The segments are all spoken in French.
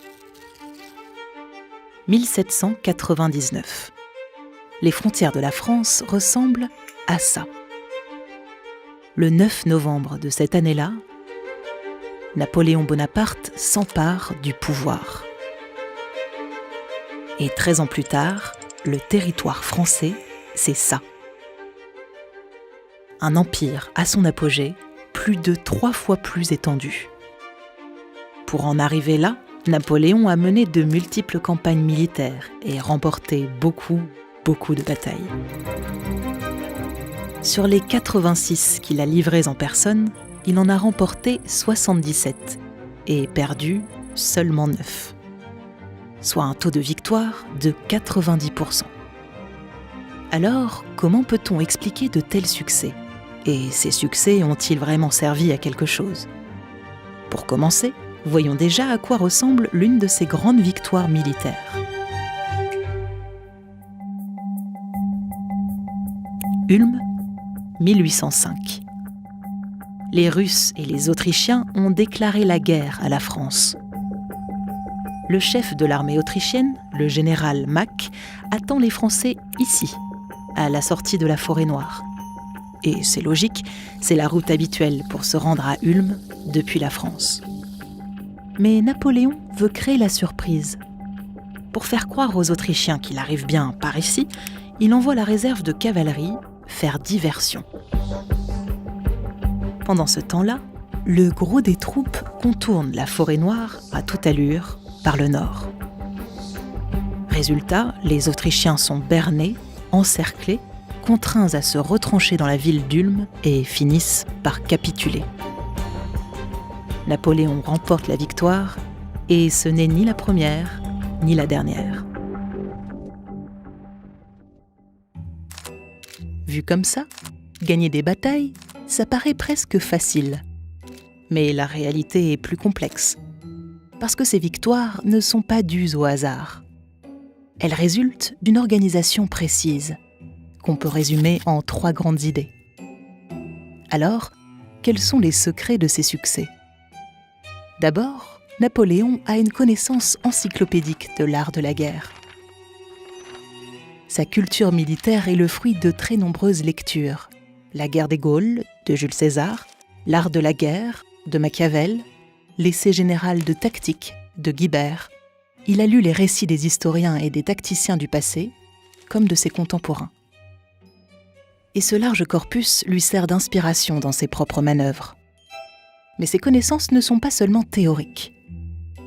« 1799. Les frontières de la France ressemblent à ça. Le 9 novembre de cette année-là, Napoléon Bonaparte s'empare du pouvoir. Et 13 ans plus tard, le territoire français, c'est ça. Un empire à son apogée, plus de 3 fois plus étendu. Pour en arriver là, Napoléon a mené de multiples campagnes militaires et remporté beaucoup de batailles. Sur les 86 qu'il a livrées en personne, il en a remporté 77 et perdu seulement 9. Soit un taux de victoire de 90%. Alors, comment peut-on expliquer de tels succès ? Et ces succès ont-ils vraiment servi à quelque chose ? Pour commencer, voyons déjà à quoi ressemble l'une de ces grandes victoires militaires. Ulm, 1805. Les Russes et les Autrichiens ont déclaré la guerre à la France. Le chef de l'armée autrichienne, le général Mack, attend les Français ici, à la sortie de la Forêt-Noire. Et c'est logique, c'est la route habituelle pour se rendre à Ulm depuis la France. Mais Napoléon veut créer la surprise. Pour faire croire aux Autrichiens qu'il arrive bien par ici, il envoie la réserve de cavalerie faire diversion. Pendant ce temps-là, le gros des troupes contourne la Forêt-Noire à toute allure par le nord. Résultat, les Autrichiens sont bernés, encerclés, contraints à se retrancher dans la ville d'Ulm et finissent par capituler. Napoléon remporte la victoire et ce n'est ni la première ni la dernière. Vu comme ça, gagner des batailles, ça paraît presque facile. Mais la réalité est plus complexe. Parce que ces victoires ne sont pas dues au hasard. Elles résultent d'une organisation précise, qu'on peut résumer en 3 grandes idées. Alors, quels sont les secrets de ces succès ? D'abord, Napoléon a une connaissance encyclopédique de l'art de la guerre. Sa culture militaire est le fruit de très nombreuses lectures. La guerre des Gaules, de Jules César, L'art de la guerre, de Machiavel, L'essai général de tactique, de Guibert. Il a lu les récits des historiens et des tacticiens du passé, comme de ses contemporains. Et ce large corpus lui sert d'inspiration dans ses propres manœuvres. Mais ses connaissances ne sont pas seulement théoriques.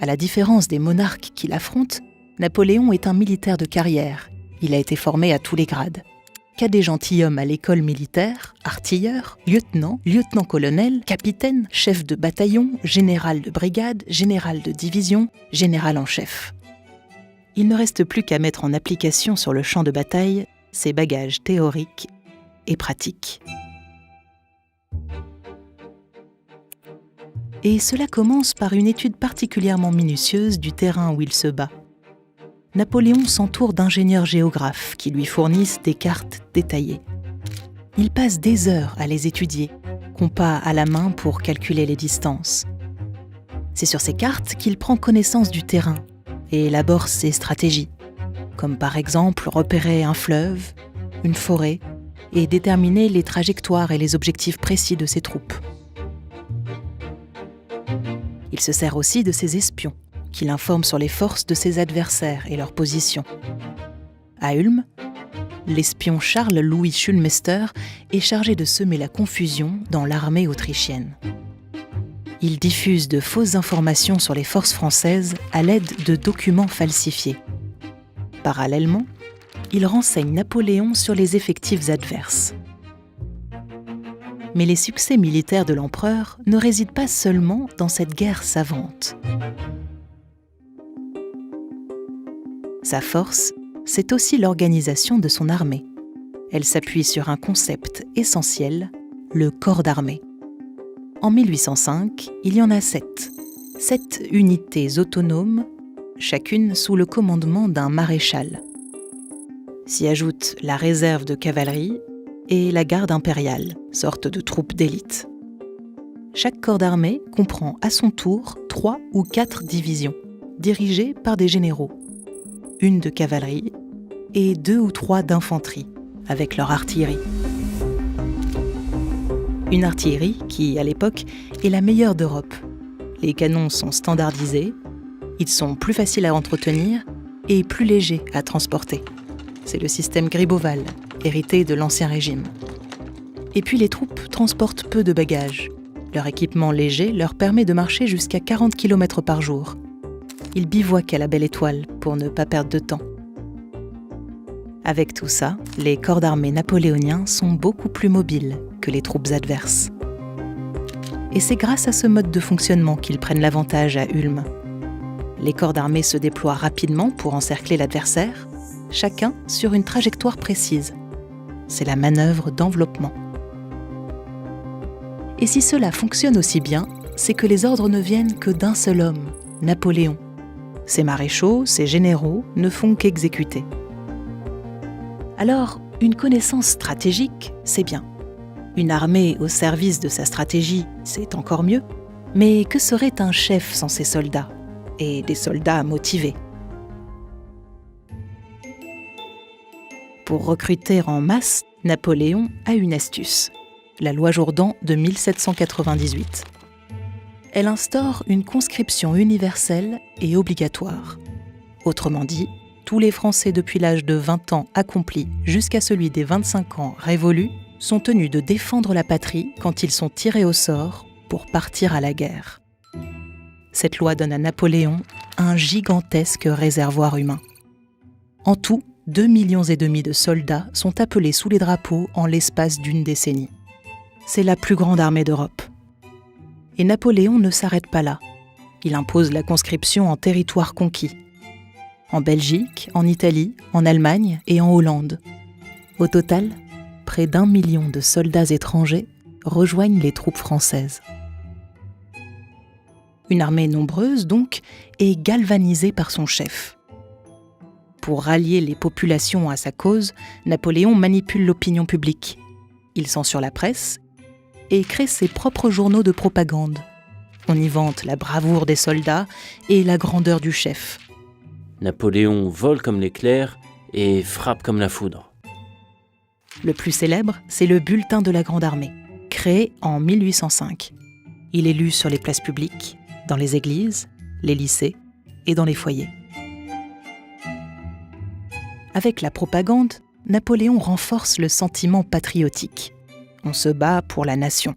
À la différence des monarques qu'il affronte, Napoléon est un militaire de carrière. Il a été formé à tous les grades. Cadet gentilhomme à l'école militaire, artilleur, lieutenant, lieutenant-colonel, capitaine, chef de bataillon, général de brigade, général de division, général en chef. Il ne reste plus qu'à mettre en application sur le champ de bataille ses bagages théoriques et pratiques. Et cela commence par une étude particulièrement minutieuse du terrain où il se bat. Napoléon s'entoure d'ingénieurs géographes qui lui fournissent des cartes détaillées. Il passe des heures à les étudier, compas à la main pour calculer les distances. C'est sur ces cartes qu'il prend connaissance du terrain et élabore ses stratégies, comme par exemple repérer un fleuve, une forêt et déterminer les trajectoires et les objectifs précis de ses troupes. Il se sert aussi de ses espions, qu'il informe sur les forces de ses adversaires et leur position. À Ulm, l'espion Charles-Louis Schulmester est chargé de semer la confusion dans l'armée autrichienne. Il diffuse de fausses informations sur les forces françaises à l'aide de documents falsifiés. Parallèlement, il renseigne Napoléon sur les effectifs adverses. Mais les succès militaires de l'empereur ne résident pas seulement dans cette guerre savante. Sa force, c'est aussi l'organisation de son armée. Elle s'appuie sur un concept essentiel, le corps d'armée. En 1805, il y en a 7. 7 unités autonomes, chacune sous le commandement d'un maréchal. S'y ajoute la réserve de cavalerie et la garde impériale, sorte de troupe d'élite. Chaque corps d'armée comprend à son tour 3 ou 4 divisions, dirigées par des généraux, une de cavalerie et 2 ou 3 d'infanterie, avec leur artillerie. Une artillerie qui, à l'époque, est la meilleure d'Europe. Les canons sont standardisés, ils sont plus faciles à entretenir et plus légers à transporter. C'est le système Gribeauval, hérité de l'Ancien Régime. Et puis les troupes transportent peu de bagages. Leur équipement léger leur permet de marcher jusqu'à 40 km par jour. Ils bivouaquent à la Belle Étoile pour ne pas perdre de temps. Avec tout ça, les corps d'armée napoléoniens sont beaucoup plus mobiles que les troupes adverses. Et c'est grâce à ce mode de fonctionnement qu'ils prennent l'avantage à Ulm. Les corps d'armée se déploient rapidement pour encercler l'adversaire, chacun sur une trajectoire précise. C'est la manœuvre d'enveloppement. Et si cela fonctionne aussi bien, c'est que les ordres ne viennent que d'un seul homme, Napoléon. Ses maréchaux, ses généraux ne font qu'exécuter. Alors, une connaissance stratégique, c'est bien. Une armée au service de sa stratégie, c'est encore mieux. Mais que serait un chef sans ses soldats ? Et des soldats motivés ? Pour recruter en masse, Napoléon a une astuce. La loi Jourdan de 1798. Elle instaure une conscription universelle et obligatoire. Autrement dit, tous les Français depuis l'âge de 20 ans accompli jusqu'à celui des 25 ans révolus sont tenus de défendre la patrie quand ils sont tirés au sort pour partir à la guerre. Cette loi donne à Napoléon un gigantesque réservoir humain. En tout, 2,5 millions de soldats sont appelés sous les drapeaux en l'espace d'une décennie. C'est la plus grande armée d'Europe. Et Napoléon ne s'arrête pas là. Il impose la conscription en territoire conquis. En Belgique, en Italie, en Allemagne et en Hollande. Au total, près d'1 million de soldats étrangers rejoignent les troupes françaises. Une armée nombreuse, donc, est galvanisée par son chef. Pour rallier les populations à sa cause, Napoléon manipule l'opinion publique. Il censure la presse et crée ses propres journaux de propagande. On y vante la bravoure des soldats et la grandeur du chef. Napoléon vole comme l'éclair et frappe comme la foudre. Le plus célèbre, c'est le Bulletin de la Grande Armée, créé en 1805. Il est lu sur les places publiques, dans les églises, les lycées et dans les foyers. Avec la propagande, Napoléon renforce le sentiment patriotique. On se bat pour la nation.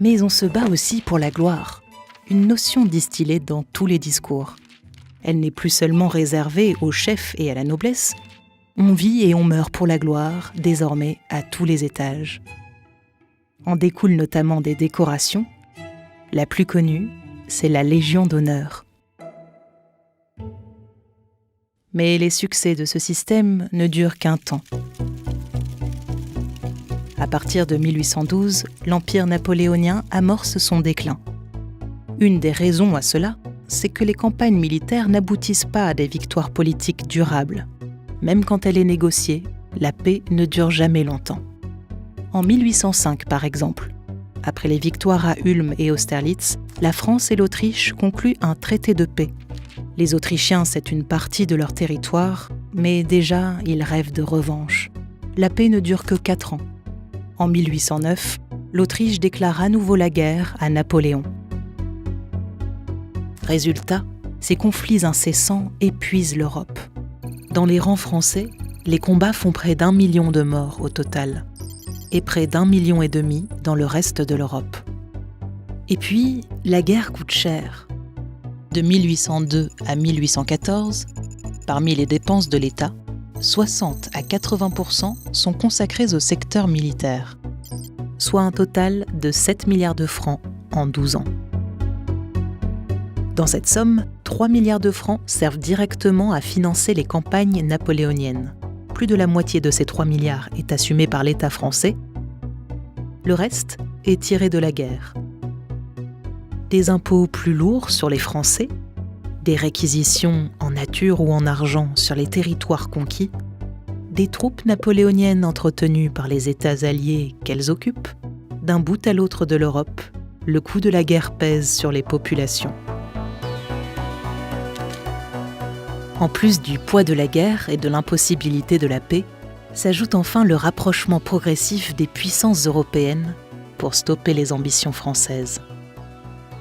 Mais on se bat aussi pour la gloire, une notion distillée dans tous les discours. Elle n'est plus seulement réservée aux chefs et à la noblesse. On vit et on meurt pour la gloire, désormais à tous les étages. En découlent notamment des décorations. La plus connue, c'est la Légion d'honneur. Mais les succès de ce système ne durent qu'un temps. À partir de 1812, l'Empire napoléonien amorce son déclin. Une des raisons à cela, c'est que les campagnes militaires n'aboutissent pas à des victoires politiques durables. Même quand elle est négociée, la paix ne dure jamais longtemps. En 1805, par exemple, après les victoires à Ulm et Austerlitz, la France et l'Autriche concluent un traité de paix. Les Autrichiens cèdent une partie de leur territoire, mais déjà, ils rêvent de revanche. La paix ne dure que 4 ans. En 1809, l'Autriche déclare à nouveau la guerre à Napoléon. Résultat, ces conflits incessants épuisent l'Europe. Dans les rangs français, les combats font près d'1 million de morts au total, et près d'1,5 million dans le reste de l'Europe. Et puis, la guerre coûte cher. De 1802 à 1814, parmi les dépenses de l'État, 60 à 80% sont consacrés au secteur militaire, soit un total de 7 milliards de francs en 12 ans. Dans cette somme, 3 milliards de francs servent directement à financer les campagnes napoléoniennes. Plus de la moitié de ces 3 milliards est assumée par l'État français. Le reste est tiré de la guerre. Des impôts plus lourds sur les Français, des réquisitions en nature ou en argent sur les territoires conquis, des troupes napoléoniennes entretenues par les États alliés qu'elles occupent, d'un bout à l'autre de l'Europe, le coût de la guerre pèse sur les populations. En plus du poids de la guerre et de l'impossibilité de la paix, s'ajoute enfin le rapprochement progressif des puissances européennes pour stopper les ambitions françaises.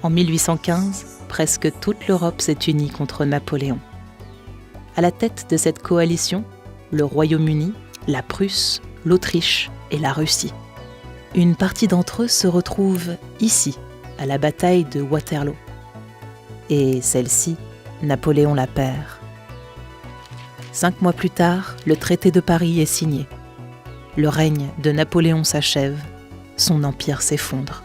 En 1815, presque toute l'Europe s'est unie contre Napoléon. À la tête de cette coalition, le Royaume-Uni, la Prusse, l'Autriche et la Russie. Une partie d'entre eux se retrouve ici, à la bataille de Waterloo. Et celle-ci, Napoléon la perd. 5 mois plus tard, le traité de Paris est signé. Le règne de Napoléon s'achève, son empire s'effondre.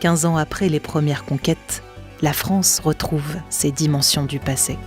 15 ans après les premières conquêtes, la France retrouve ses dimensions du passé.